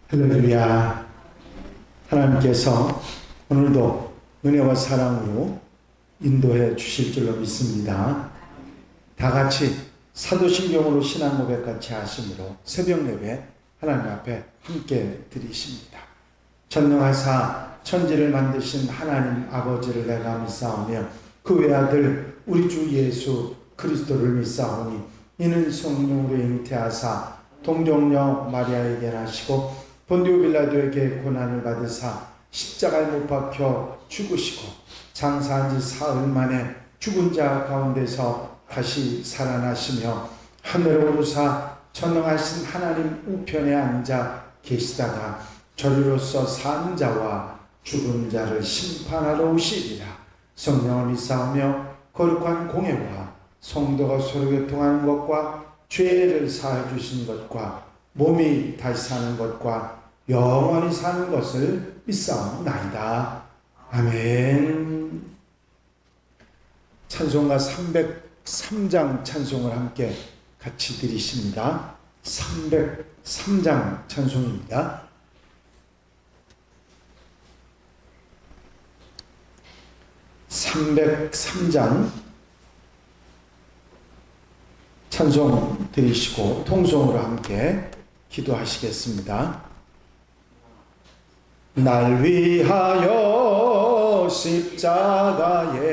할렐루야. 하나님께서 오늘도 은혜와 사랑으로 인도해 주실 줄로 믿습니다. 다 같이 사도신경으로 신앙 고백 같이 하심으로 새벽 예배 하나님 앞에 함께 드리십니다. 전능하사 천지를 만드신 하나님 아버지를 내가 믿사오며 그 외아들 우리 주 예수 그리스도를 믿사오니 이는 성령으로 잉태하사 동정녀 마리아에게 나시고 본디오 빌라도에게 고난을 받으사 십자가에 못 박혀 죽으시고 장사한 지 사흘 만에 죽은 자 가운데서 다시 살아나시며 하늘에 오르사 전능하신 하나님 우편에 앉아 계시다가 저리로서 산 자와 죽은 자를 심판하러 오시리라. 성령을 믿사오며 거룩한 공예와 성도가 서로 교통하는 것과 죄를 사해 주신 것과 몸이 다시 사는 것과 영원히 사는 것을 믿사옵나이다. 아멘. 찬송가 303장 찬송을 함께 같이 드리십니다. 303장 찬송입니다. (303장) 찬송 드리시고 통성으로 함께 기도하시겠습니다. 날 위하여 십자가에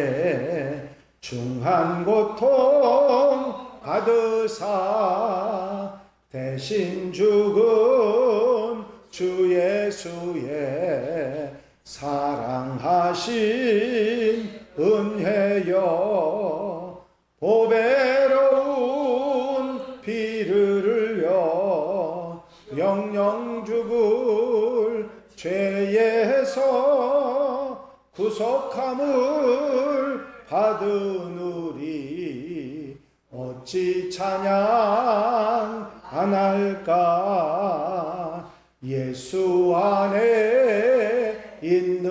중한 고통 받으사 대신 죽은 주 예수의 사랑하신 은혜여 보배로운 피를 흘려 영영 죽을 죄에서 구속함을 받으누리 어찌 찬양 안 할까. 예수 안에 있는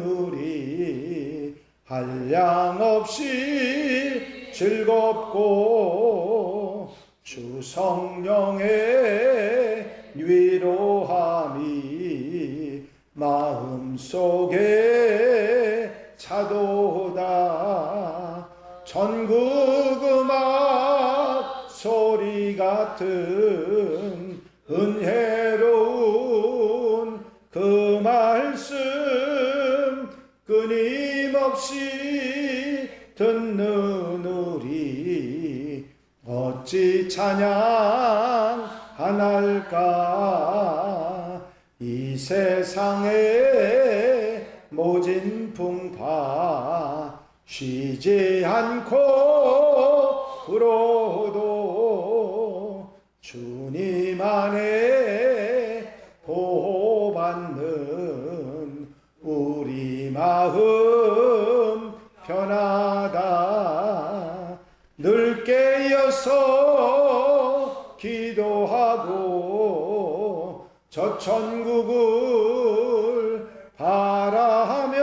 우리 한량없이 즐겁고 주 성령의 위로함이 마음속에 차도다. 전국 음악 소리 같은 은혜로운 그 말씀 끊임없이 듣는 우리 어찌 찬양 안 할까. 이 세상에 모진 풍파 쉬지 않고 불어도 주님 안에 보호받는 우리 마음 편하다. 늘 깨어서 기도하고 저 천국을 바라하며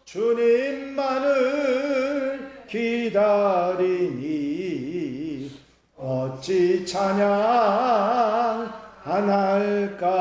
주님만을 기다리니 어찌 찬양 안 할까.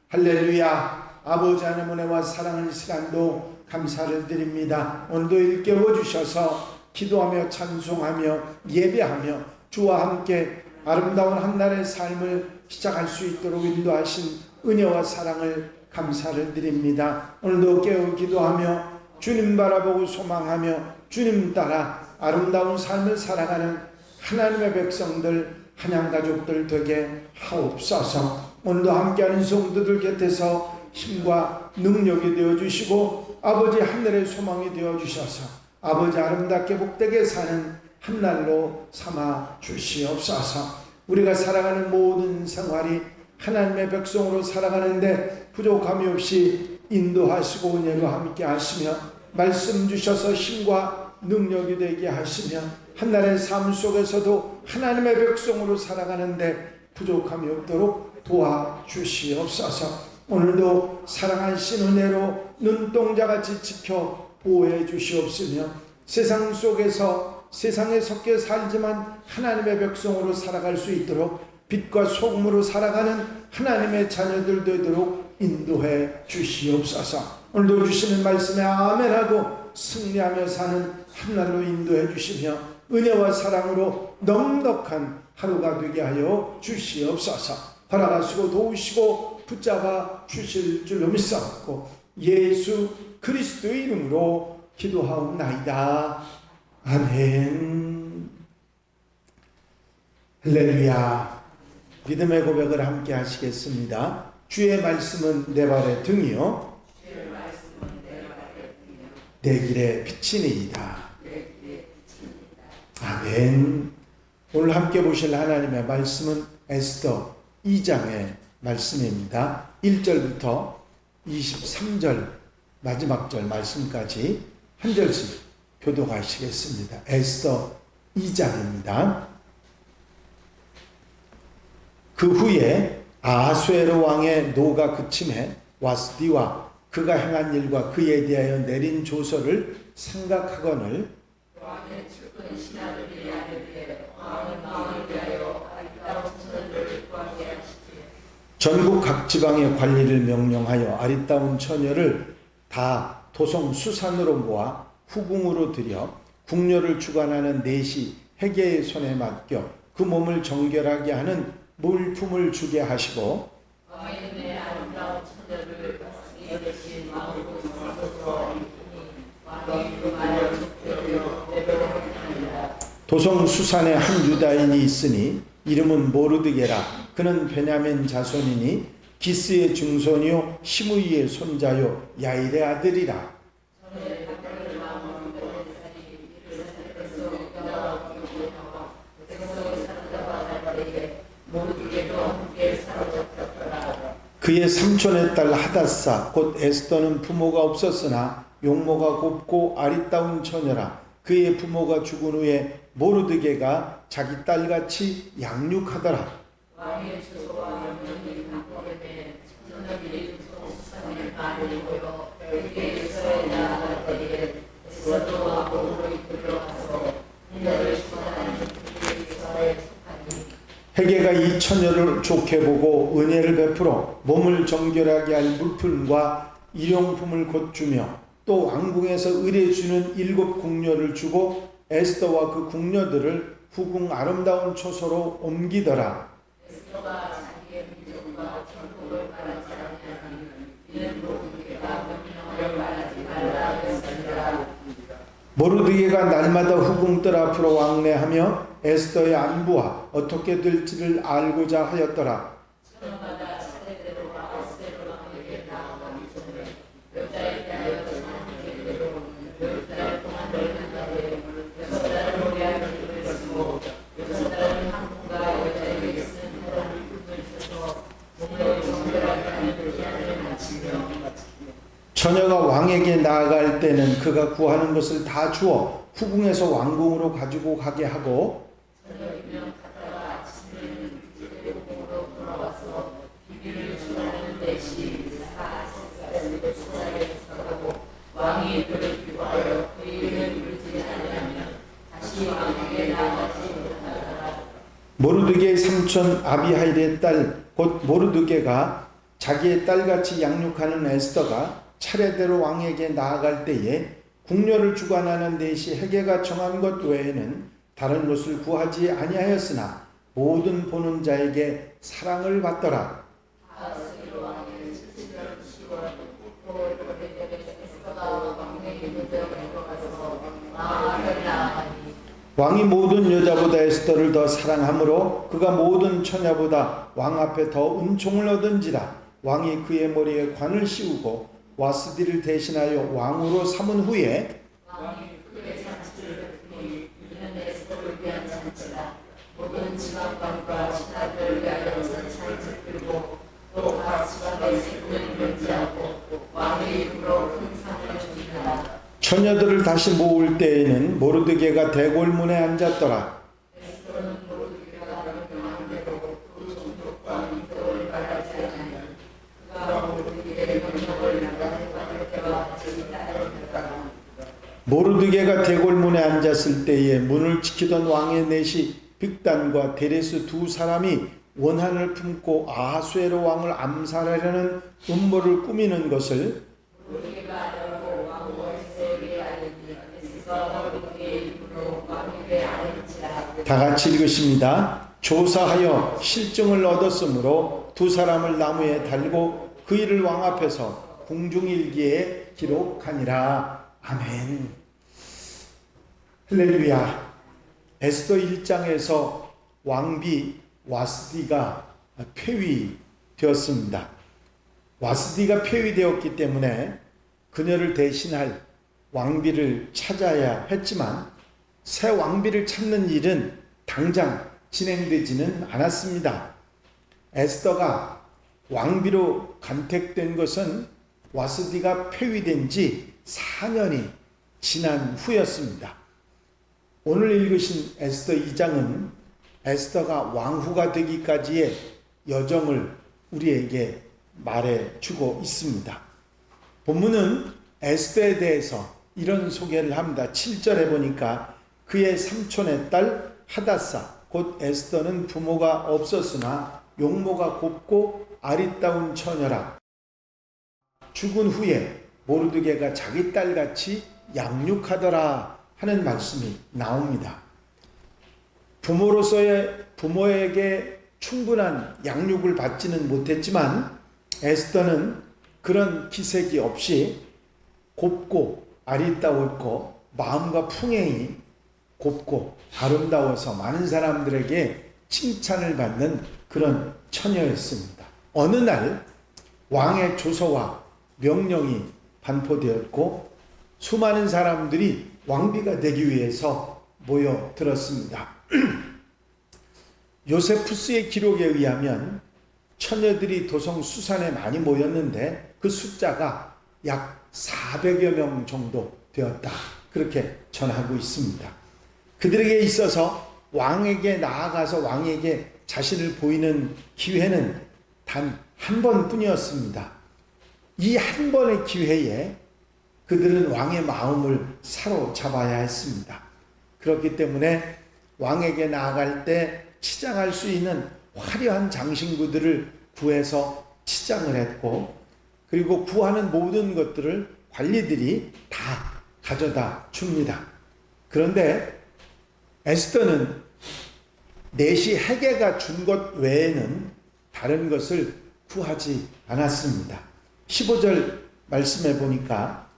할렐루야. 아버지 하나님 은혜와 사랑을 이 시간도 감사를 드립니다. 오늘도 일깨워 주셔서 기도하며 찬송하며 예배하며 주와 함께 아름다운 한 날의 삶을 시작할 수 있도록 인도하신 은혜와 사랑을 감사를 드립니다. 오늘도 깨어 기도하며 주님 바라보고 소망하며 주님 따라 아름다운 삶을 살아가는 하나님의 백성들 한양가족들 되게 하옵소서. 오늘도 함께하는 성도들 곁에서 힘과 능력이 되어주시고 아버지 하늘의 소망이 되어주셔서 아버지 아름답게 복되게 사는 한날로 삼아 주시옵소서. 우리가 살아가는 모든 생활이 하나님의 백성으로 살아가는데 부족함이 없이 인도하시고 은혜로 함께 하시며 말씀 주셔서 힘과 능력이 되게 하시며 한날의 삶 속에서도 하나님의 백성으로 살아가는데 부족함이 없도록 도와주시옵소서. 오늘도 사랑하신 은혜로 눈동자같이 지켜 보호해 주시옵으며 세상 속에서 세상에 섞여 살지만 하나님의 백성으로 살아갈 수 있도록 빛과 소금으로 살아가는 하나님의 자녀들 되도록 인도해 주시옵소서. 오늘도 주시는 말씀에 아멘하고 승리하며 사는 한날로 인도해 주시며 은혜와 사랑으로 넉넉한 하루가 되게 하여 주시옵소서. 허락하시고 도우시고 붙잡아 주실 줄로 믿사옵고 예수 그리스도의 이름으로 기도하옵나이다. 아멘. 할렐루야. 믿음의 고백을 함께 하시겠습니다. 주의 말씀은 내 발의 등이요 내 길의 빛이니이다. 아멘. 오늘 함께 보실 하나님의 말씀은 에스더 2장의 말씀입니다. 1절부터 23절 마지막 절 말씀까지 한 절씩 교독하시겠습니다. 에스더 2장입니다. 그 후에 아하수에로 왕의 노가 그침에 와스디와 그가 행한 일과 그에 대하여 내린 조서를 생각하거늘 왕의 출근 신하를 위하여 왕은 왕을 위하여 아리따운 처녀를 구하게 하시되 전국 각 지방의 관리를 명령하여 아리따운 처녀를 다 도성 수산으로 모아 후궁으로 들여 궁녀를 주관하는 내시 헤게의 손에 맡겨 그 몸을 정결하게 하는 물품을 주게 하시고 왕의 내 아름다운 처녀를 이 대신 왕으로 삼아서 왕이 그 말을 쫓겨 내버려 두니라. 도성 수산에 한 유다인이 있으니 이름은 모르드게라. 그는 베냐민 자손이니 기스의 증손이요 시므이의 손자요 야일의 아들이라. 그의 삼촌의 딸 하닷사 곧 에스더는 부모가 없었으나 용모가 곱고 아리따운 처녀라. 그의 부모가 죽은 후에 모르드게가 자기 딸같이 양육하더라. 왕의 주소와 명령이 강권에 천녀들이 수산에 많이 모여 에게에서에 나아갈 때에 에스더도 왕궁으로 이끌려 가서 궁녀를 주관하는 그에서에 속하니 헤게가 이 처녀를 좋게 보고 은혜를 베풀어 몸을 정결하게 할 물품과 일용품을 곧 주며 또 왕궁에서 의뢰주는 7 궁녀를 주고 에스더와 그 궁녀들을 후궁 아름다운 초소로 옮기더라. 에스더가 자기의 민족과 천국을 말하지 아니하니 이는 모르드게가 명령을 말하지 말라 했으니라. 모르드게가 날마다 후궁들 앞으로 왕래하며 에스더의 안부와 어떻게 될지를 알고자 하였더라. 처녀마다 차례대로 아스테로 왕에게 나아가기 전에 여자에 대하여 정한 계획대로 여자를 동안 열린다되 6달을 오래 하기로 했으므로 6달은 한국과 여자에게 쓴 해당 물품을 써서 몸을 정결하게 하는 기한을 마치며 처녀가 왕에게 나아갈 때는 그가 구하는 것을 다 주어 후궁에서 왕궁으로 가지고 가게 하고 저녁이면 갔다가 아침에는 제국으로 돌아와서 비밀을 주관하는 대시 사사를 수사에 서가고 왕이 그를 기뻐하여 그 일을 물지 아니하면 다시 왕에게 나아가지 못하더라. 모르드게의 삼촌 아비하일의 딸 곧 모르드게가 자기의 딸같이 양육하는 에스더가 차례대로 왕에게 나아갈 때에 궁녀를 주관하는 내시 헤게가 정한 것 외에는 다른 것을 구하지 아니하였으나 모든 보는 자에게 사랑을 받더라. 아하스로 왕의 7년 10월 에스더가 왕에게 문제를 들어가서 왕을 나아가니 왕이 모든 여자보다 에스더를 더 사랑하므로 그가 모든 처녀보다 왕 앞에 더 은총을 얻은지라. 왕이 그의 머리에 관을 씌우고 와스디를 대신하여 왕으로 삼은 후에 왕이 그의 잔치를 베푸니 이는 에스더를 위한 잔치라. 모든 지방관과 신하들을 위하여 잔치를 베풀고 또 각 지방의 세금을 면제하고 왕의 이름으로 큰 상을 주니라. 처녀들을 다시 모을 때에는 모르드게가 대궐문에 앉았더라. 에스더는 모르드게가 명령한 대로 그 종족과 민족을 말하지 않으면 그가 모르드게의 명령을 나가는 때와 같이 따르니라. 모르드게가 대궐문에 앉았을 때에 문을 지키던 왕의 내시 빅단과 데레스 두 사람이 원한을 품고 아하수에로 왕을 암살하려는 음모를 꾸미는 것을 다 같이 읽으십니다. 조사하여 실증을 얻었으므로 두 사람을 나무에 달고 그 일을 왕 앞에서 궁중일기에 기록하니라. 아멘. 할렐루야. 에스더 1장에서 왕비 와스디가 폐위되었습니다. 와스디가 폐위되었기 때문에 그녀를 대신할 왕비를 찾아야 했지만 새 왕비를 찾는 일은 당장 진행되지는 않았습니다. 에스더가 왕비로 간택된 것은 와스디가 폐위된 지 4년이 지난 후였습니다. 오늘 읽으신 에스더 2장은 에스더가 왕후가 되기까지의 여정을 우리에게 말해주고 있습니다. 본문은 에스더에 대해서 이런 소개를 합니다. 7절에 보니까 그의 삼촌의 딸 하다사 곧 에스더는 부모가 없었으나 용모가 곱고 아리따운 처녀라. 죽은 후에 모르드게가 자기 딸같이 양육하더라 하는 말씀이 나옵니다. 부모에게 충분한 양육을 받지는 못했지만 에스더는 그런 기색이 없이 곱고 아리따웠고 마음과 풍행이 곱고 아름다워서 많은 사람들에게 칭찬을 받는 그런 처녀였습니다. 어느 날 왕의 조서와 명령이 반포되었고 수많은 사람들이 왕비가 되기 위해서 모여들었습니다. 요세푸스의 기록에 의하면 처녀들이 도성 수산에 많이 모였는데 그 숫자가 약 400여 명 정도 되었다. 그렇게 전하고 있습니다. 그들에게 있어서 왕에게 나아가서 왕에게 자신을 보이는 기회는 단 한 번뿐이었습니다. 이 한 번의 기회에 그들은 왕의 마음을 사로잡아야 했습니다. 그렇기 때문에 왕에게 나아갈 때 치장할 수 있는 화려한 장신구들을 구해서 치장을 했고 그리고 구하는 모든 것들을 관리들이 다 가져다 줍니다. 그런데 에스더는 내시 헤게가 준 것 외에는 다른 것을 구하지 않았습니다. 15절 말씀해 보니까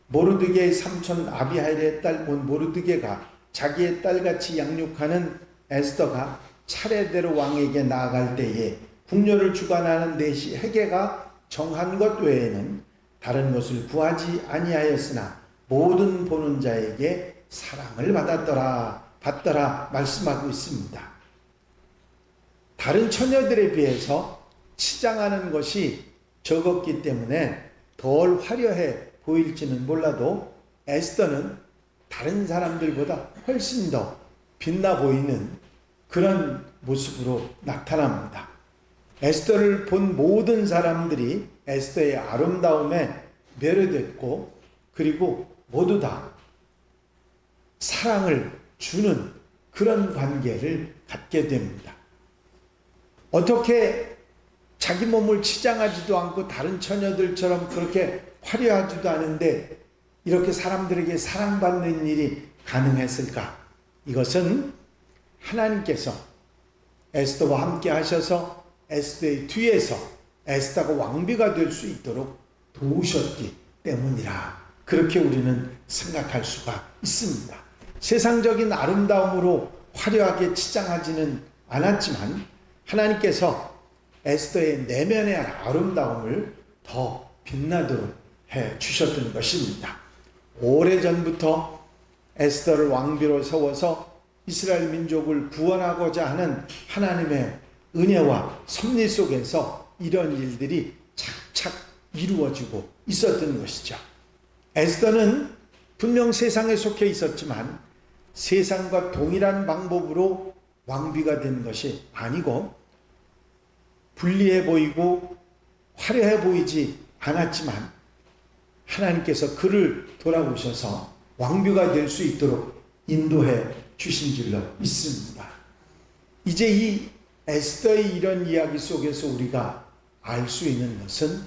모르드게의 삼촌 아비하일의 딸 모르드게가 자기의 딸같이 양육하는 에스더가 차례대로 왕에게 나아갈 때에 궁녀를 주관하는 내시 헤게가 정한 것 외에는 다른 것을 구하지 아니하였으나 모든 보는 자에게 사랑을 받더라 말씀하고 있습니다. 다른 처녀들에 비해서 치장하는 것이 적었기 때문에 덜 화려해 보일지는 몰라도 에스더는 다른 사람들보다 훨씬 더 빛나 보이는 그런 모습으로 나타납니다. 에스더를 본 모든 사람들이 에스더의 아름다움에 매료됐고 그리고 모두 다 사랑을 주는 그런 관계를 갖게 됩니다. 어떻게 자기 몸을 치장하지도 않고 다른 처녀들처럼 그렇게 화려하지도 않은데 이렇게 사람들에게 사랑받는 일이 가능했을까? 이것은 하나님께서 에스더와 함께 하셔서 에스더의 뒤에서 에스더가 왕비가 될 수 있도록 도우셨기 때문이라 그렇게 우리는 생각할 수가 있습니다. 세상적인 아름다움으로 화려하게 치장하지는 않았지만 하나님께서 에스더의 내면의 아름다움을 더 빛나도록 해 주셨던 것입니다. 오래전부터 에스더를 왕비로 세워서 이스라엘 민족을 구원하고자 하는 하나님의 은혜와 섭리 속에서 이런 일들이 착착 이루어지고 있었던 것이죠. 에스더는 분명 세상에 속해 있었지만 세상과 동일한 방법으로 왕비가 된 것이 아니고 불리해 보이고 화려해 보이지 않았지만 하나님께서 그를 돌아오셔서 왕비가 될 수 있도록 인도해 주신 줄로 믿습니다. 이제 이 에스더의 이런 이야기 속에서 우리가 알 수 있는 것은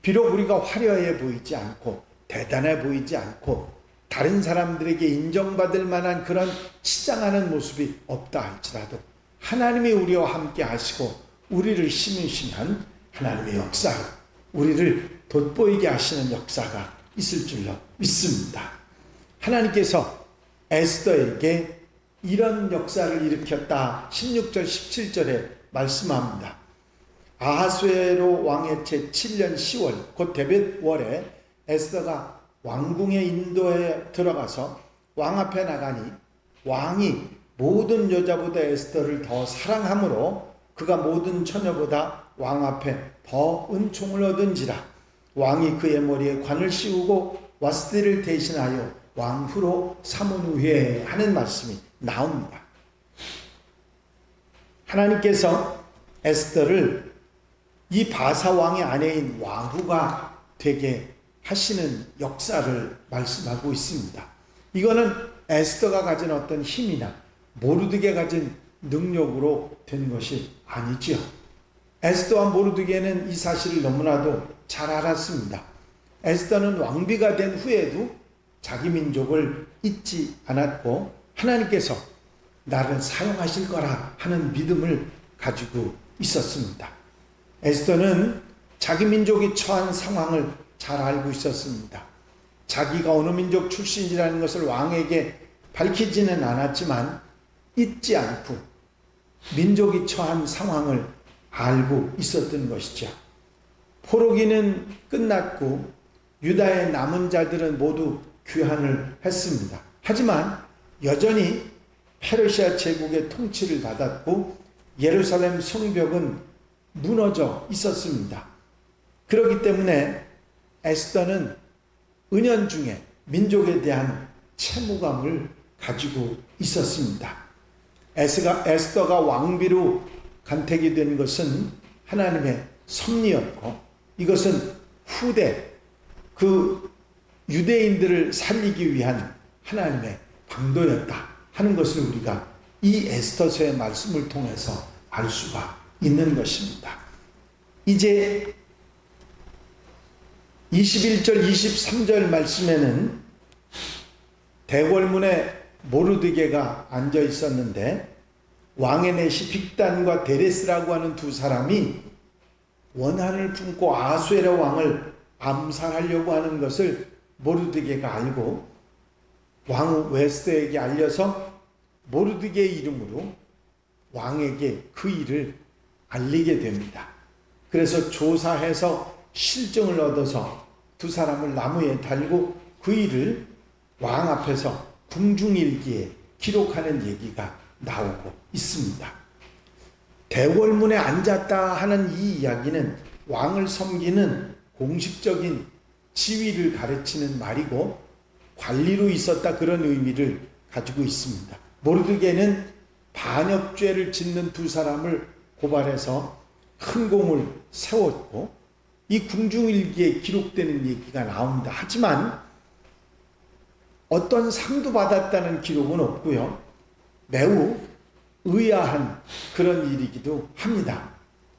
비록 우리가 화려해 보이지 않고 대단해 보이지 않고 다른 사람들에게 인정받을 만한 그런 치장하는 모습이 없다 할지라도 하나님이 우리와 함께 하시고 우리를 심으시면 하나님의 역사로 우리를 돋보이게 하시는 역사가 있을 줄로 믿습니다. 하나님께서 에스더에게 이런 역사를 일으켰다 16절 17절에 말씀합니다. 아하수에로 왕의 제7년 10월 곧 데벳월에 에스더가 왕궁의 인도에 들어가서 왕 앞에 나가니 왕이 모든 여자보다 에스더를 더 사랑하므로 그가 모든 처녀보다 왕 앞에 더 은총을 얻은지라. 왕이 그의 머리에 관을 씌우고 와스디를 대신하여 왕후로 삼은 후에 하는 말씀이 나옵니다. 하나님께서 에스더를 이 바사 왕의 아내인 왕후가 되게 하시는 역사를 말씀하고 있습니다. 이거는 에스더가 가진 어떤 힘이나 모르드게 가진 능력으로 된 것이 아니지요. 에스더와 모르드게는 이 사실을 너무나도 잘 알았습니다. 에스더는 왕비가 된 후에도 자기 민족을 잊지 않았고 하나님께서 나를 사용하실 거라 하는 믿음을 가지고 있었습니다. 에스더는 자기 민족이 처한 상황을 잘 알고 있었습니다. 자기가 어느 민족 출신이라는 것을 왕에게 밝히지는 않았지만 잊지 않고 민족이 처한 상황을 알고 있었던 것이죠. 포로기는 끝났고 유다의 남은 자들은 모두 귀환을 했습니다. 하지만 여전히 페르시아 제국의 통치를 받았고 예루살렘 성벽은 무너져 있었습니다. 그렇기 때문에 에스더는 은연중에 민족에 대한 채무감을 가지고 있었습니다. 에스더가 왕비로 간택이 된 것은 하나님의 섭리였고 이것은 후대 그 유대인들을 살리기 위한 하나님의 방도였다 하는 것을 우리가 이 에스더서의 말씀을 통해서 알 수가 있는 것입니다. 이제 21절 23절 말씀에는 대궐문에 모르드게가 앉아 있었는데 왕의 내시 빅단과 데레스라고 하는 두 사람이 원한을 품고 아수에로 왕을 암살하려고 하는 것을 모르드게가 알고 왕 웨스터에게 알려서 모르드게의 이름으로 왕에게 그 일을 알리게 됩니다. 그래서 조사해서 실정을 얻어서 두 사람을 나무에 달고 그 일을 왕 앞에서 궁중일기에 기록하는 얘기가 나오고 있습니다. 대궐문에 앉았다 하는 이 이야기는 왕을 섬기는 공식적인 지위를 가르치는 말이고 관리로 있었다 그런 의미를 가지고 있습니다. 모르드게는 반역죄를 짓는 두 사람을 고발해서 큰 공을 세웠고 이 궁중일기에 기록되는 얘기가 나옵니다. 하지만 어떤 상도 받았다는 기록은 없고요. 매우 의아한 그런 일이기도 합니다.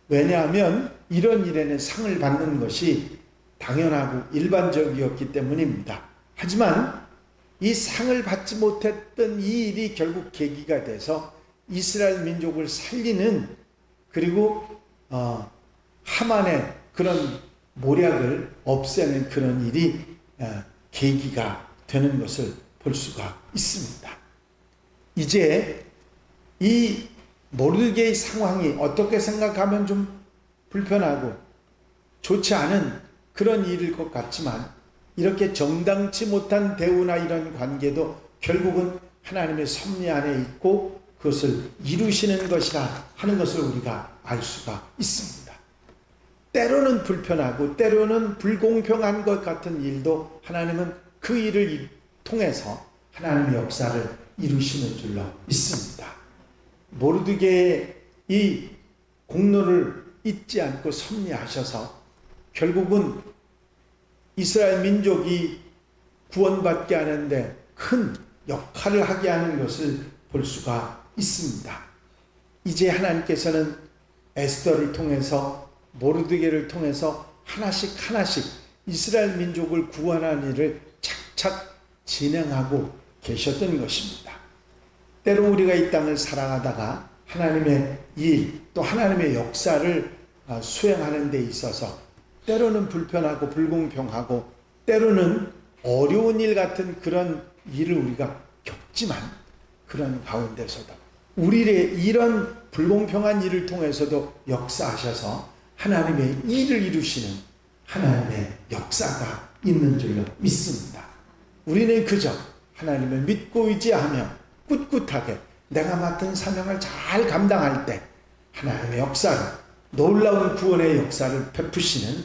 왜냐하면 이런 일에는 상을 받는 것이 당연하고 일반적이었기 때문입니다. 하지만 이 상을 받지 못했던 이 일이 결국 계기가 돼서 이스라엘 민족을 살리는 그리고 하만의 그런 모략을 없애는 그런 일이 계기가 되는 것을 볼 수가 있습니다. 이제 이 모르드게의 상황이 어떻게 생각하면 좀 불편하고 좋지 않은 그런 일일 것 같지만 이렇게 정당치 못한 대우나 이런 관계도 결국은 하나님의 섭리 안에 있고 그것을 이루시는 것이라 하는 것을 우리가 알 수가 있습니다. 때로는 불편하고 때로는 불공평한 것 같은 일도 하나님은 그 일을 통해서 하나님의 역사를 이루시는 줄로 믿습니다. 모르드게의 이 공로를 잊지 않고 섭리하셔서 결국은 이스라엘 민족이 구원받게 하는데 큰 역할을 하게 하는 것을 볼 수가 있습니다. 이제 하나님께서는 에스더를 통해서 모르드게를 통해서 하나씩 하나씩 이스라엘 민족을 구원하는 일을 착착 진행하고 계셨던 것입니다. 때로 우리가 이 땅을 살아가다가 하나님의 일, 또 하나님의 역사를 수행하는 데 있어서 때로는 불편하고 불공평하고 때로는 어려운 일 같은 그런 일을 우리가 겪지만, 그런 가운데서도 우리의 이런 불공평한 일을 통해서도 역사하셔서 하나님의 일을 이루시는 하나님의 역사가 있는 줄로 믿습니다. 우리는 그저 하나님을 믿고 의지하며 꿋꿋하게 내가 맡은 사명을 잘 감당할 때 하나님의 역사를, 놀라운 구원의 역사를 베푸시는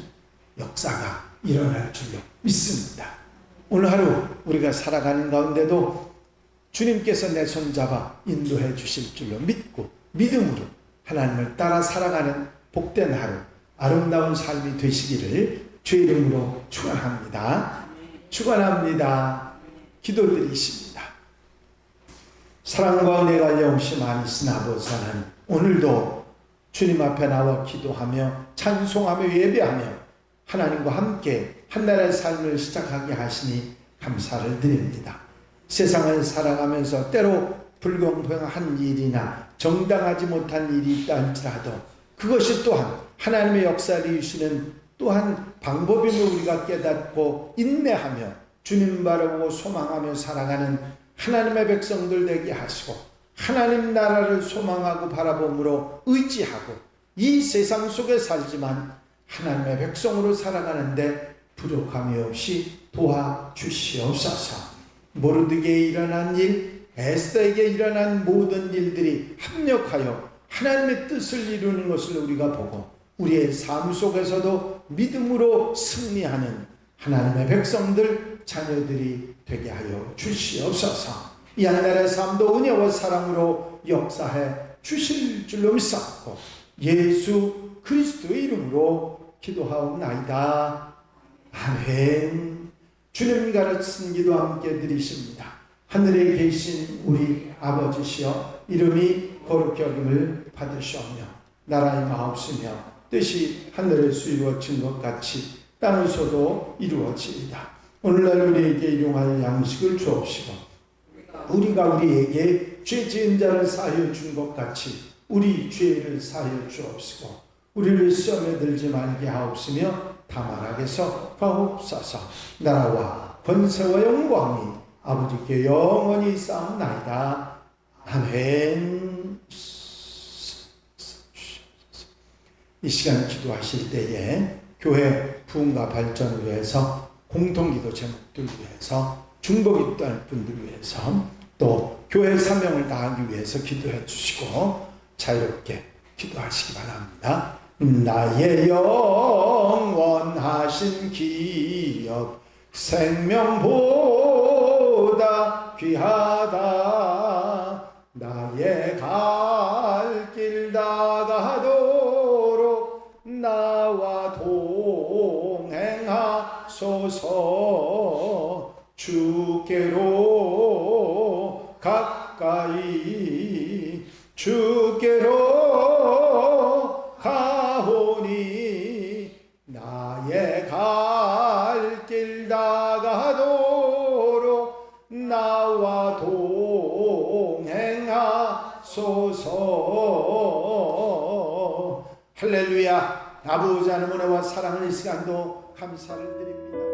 역사가 일어날 줄로 믿습니다. 오늘 하루 우리가 살아가는 가운데도 주님께서 내 손잡아 인도해 주실 줄로 믿고 믿음으로 하나님을 따라 살아가는 복된 하루, 아름다운 삶이 되시기를 주의 이름으로 축원합니다. 축원합니다. 기도드리십니다. 사랑과 은혜가 영시 많이 있으나 아버지 하나님, 오늘도 주님 앞에 나와 기도하며 찬송하며 예배하며 하나님과 함께 한 나라의 삶을 시작하게 하시니 감사를 드립니다. 세상을 살아가면서 때로 불공평한 일이나 정당하지 못한 일이 있다 할지라도 그것이 또한 하나님의 역사를 이루시는 또한 방법임을 우리가 깨닫고 인내하며 주님 바라보고 소망하며 살아가는 하나님의 백성들 되게 하시고, 하나님 나라를 소망하고 바라봄으로 의지하고 이 세상 속에 살지만 하나님의 백성으로 살아가는데 부족함이 없이 도와주시옵소서. 모르드게에 일어난 일, 에스더에게 일어난 모든 일들이 합력하여 하나님의 뜻을 이루는 것을 우리가 보고 우리의 삶 속에서도 믿음으로 승리하는 하나님의 백성들, 자녀들이 되게 하여 주시옵소서. 이 한 날의 삶도 은혜와 사랑으로 역사해 주실 줄로 믿사옵고 예수 그리스도의 이름으로 기도하옵나이다. 아멘. 주님 가르친 기도 함께 드리십니다. 하늘에 계신 우리 아버지시여, 이름이 거룩히 여김을 받으시오며 나라의 마옵시며 뜻이 하늘에서 이루어진 것 같이 땅에서도 이루어지이다. 오늘날 우리에게 일용할 양식을 주옵시고 우리가 우리에게 죄 지은 자를 사하여 준 것 같이 우리 죄를 사하여 주옵시고 우리를 시험에 들지 말게 하옵시며 다만 악에서 구하옵소서. 나라와 권세와 영광이 아버지께 영원히 쌓옵나이다. 아멘. 이 시간 기도하실 때에 교회 부흥과 발전을 위해서, 공통기도 제목들 위해서, 중복 입도할 분들 위해서, 또 교회 사명을 다하기 위해서 기도해 주시고 자유롭게 기도하시기 바랍니다. 나의 영원하신 기업 생명보다 귀하다. 나의 갈 길 다가도록 나와 동행하소서. 주께로 가까이 주께로 가오니 나의 갈 길 다가도록 나와 동행하소서. 할렐루야. 아버지 하나님 은혜와 사랑을 이 시간도 감사를 드립니다.